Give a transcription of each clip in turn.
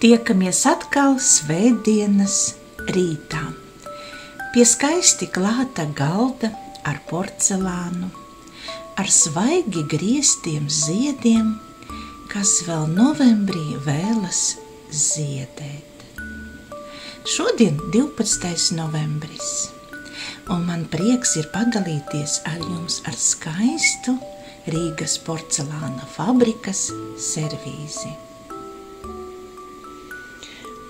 Tiekamies atkal svētdienas rītā. Pie skaisti klāta galda ar porcelānu, ar svaigi grieztiem ziediem, kas vēl novembrī vēlas ziedēt. Šodien 12. novembris, un man prieks ir padalīties ar jums ar skaistu Rīgas porcelāna fabrikas servīzi.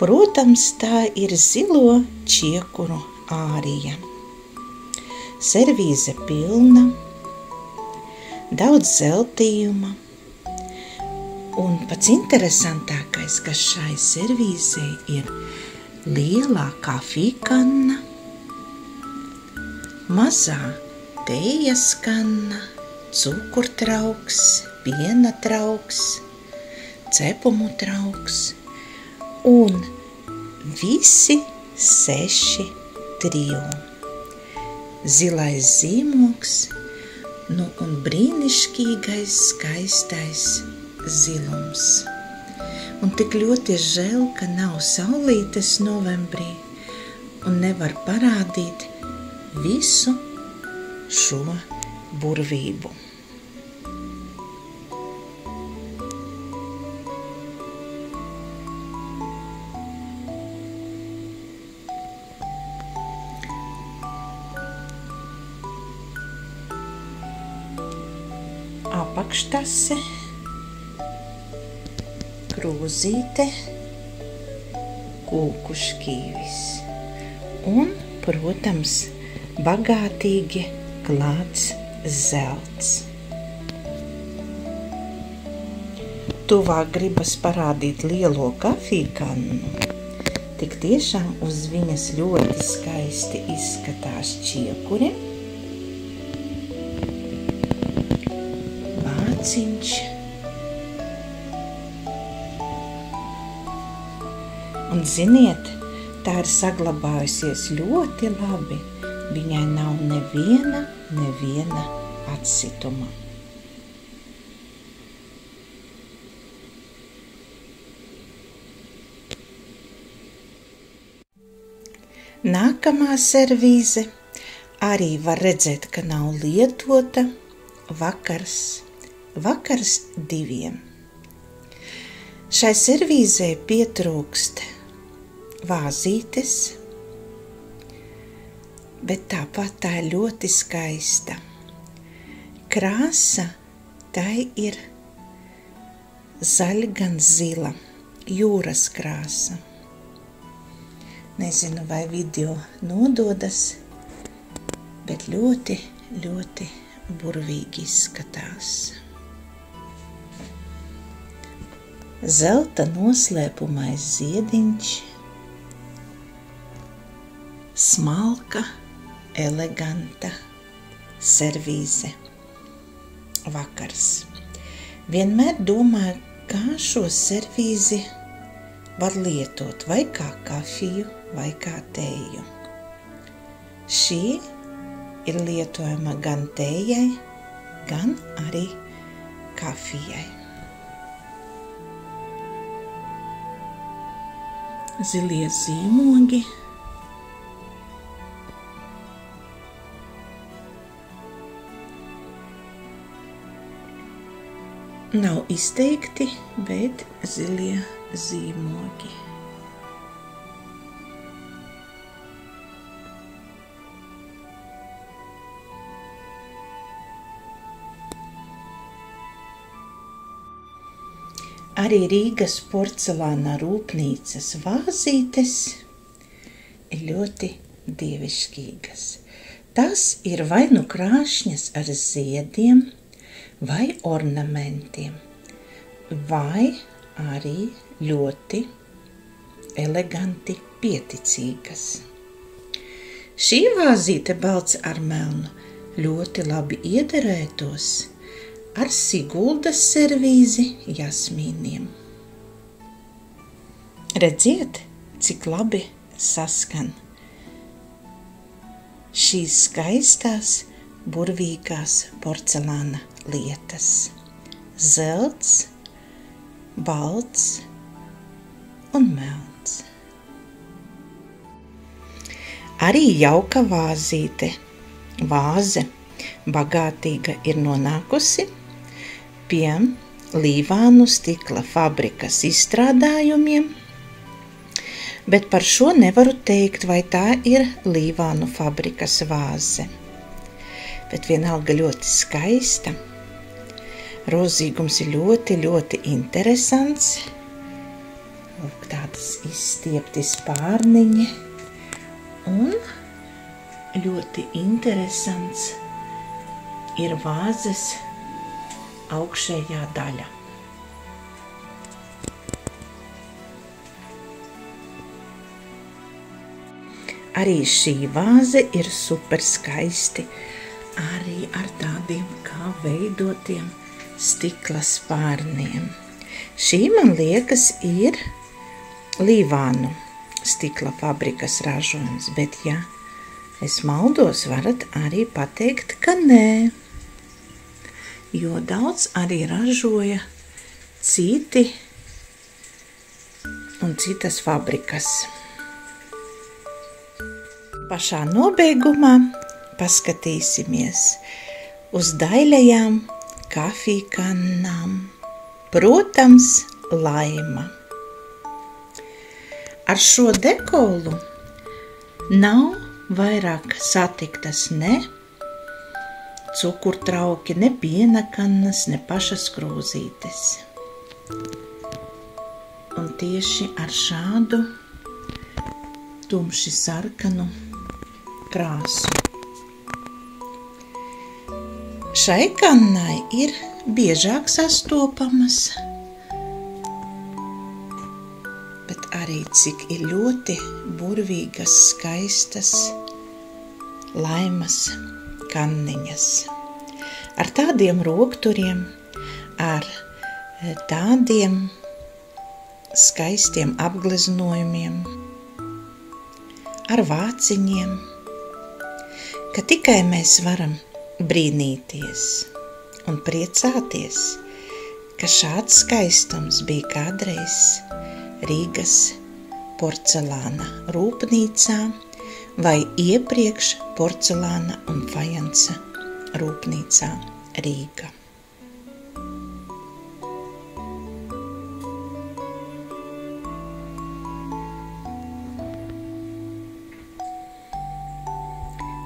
Protams, tā ir zilo čiekuru ārija. Servīze pilna, daudz zeltījuma, un pats interesantākais, ka šai servīzē ir lielā kafijkanna, mazā tējas kanna, cukurtrauks, piena trauks, cepumu trauks un visi 6 trio. Zilais zīmogs, un brīnišķīgais, skaistais zilums. Un tik ļoti žēl, ka nav saulītes novembrī un nevar parādīt visu šo burvību. Apakštase, krūzīte, kūku šķīvis un, protams, bagātīgi klāts zelts. Tuvāk gribas parādīt lielo kafijkannu. Tik tiešām uz viņas ļoti skaisti izskatās čiekuri, vāciņš un, ziniet, tā ir saglabājusies ļoti labi. Viņai nav neviena atsituma. Nākamā servīze arī var redzēt, ka nav lietota. Vakars 2. Šai servīzē pietrūkst vāzītes, bet tāpat tā ir ļoti skaista. Krāsa tai ir zaļa gan zila, jūras krāsa. Nezinu, vai video nododas, bet ļoti burvīgi izskatās. Zelta noslēpumais ziediņš, smalka, eleganta servīze. Vakars. Vienmēr domāju, kā šo servīzi var lietot vai kā kafiju, vai kā tēju. Šī ir lietojama gan tējai, gan arī kafijai. Zilie zīmogi, nav izteikti, bet zilie zīmogi. Arī Rīgas porcelāna rūpnīcas vāzītes ir ļoti dievišķīgas. Tas ir vai nu krāšņas ar ziediem, vai ornamentiem, vai arī ļoti eleganti pieticīgas. Šī vāzīte balts ar melnu ļoti labi iederētos ar Siguldas servīzi jasmīniem. Redziet, cik labi saskan šīs skaistās, burvīgās porcelāna lietas. Zelts, balts un melns. Arī jauka vāze bagātīga ir nonākusi pie Līvānu stikla fabrikas izstrādājumiem, bet par šo nevaru teikt, vai tā ir Līvānu fabrikas vāze. Bet vienalga ļoti skaista. Rozīgums ir ļoti, ļoti interesants. Lūk, tādas izstiepti spārniņi. Un ļoti interesants ir vāzes augšējā daļa. Arī šī vāze ir super skaisti, arī ar tādiem kā veidotiem stikla spārniem. Šī, man liekas, ir Līvānu stikla fabrikas ražojums, bet ja es maldos, varat arī pateikt, ka nē, jo daudz arī ražoja citi un citas fabrikas. Pašā nobeigumā paskatīsimies uz daļajām kafijkannām. Protams, Laima. Ar šo dekolu nav vairāk satiktas ne cukurtrauki, ne piena kannas, ne pašas krūzītes. Un tieši ar šādu tumši sarkanu krāsu. Šai kannai ir biežāk sastopamas, bet arī cik ir ļoti burvīgas, skaistas Laimas kanniņas. Ar tādiem rokturiem, ar tādiem skaistiem apgleznojumiem, ar vāciņiem, ka tikai mēs varam brīnīties un priecāties, ka šāds skaistums bija kādreiz Rīgas porcelāna rūpnīcā vai iepriekš porcelāna un fajansa rūpnīcā Rīga.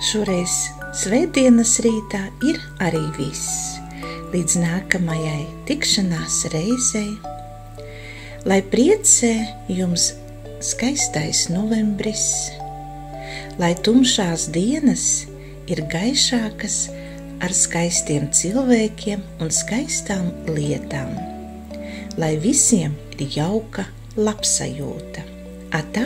Šoreiz svētdienas rītā ir arī viss. Līdz nākamajai tikšanās reizei, lai priecē jums skaistais novembris, lai tumšās dienas ir gaišākas ar skaistiem cilvēkiem un skaistām lietām, lai visiem ir jauka labsajūta. Atā!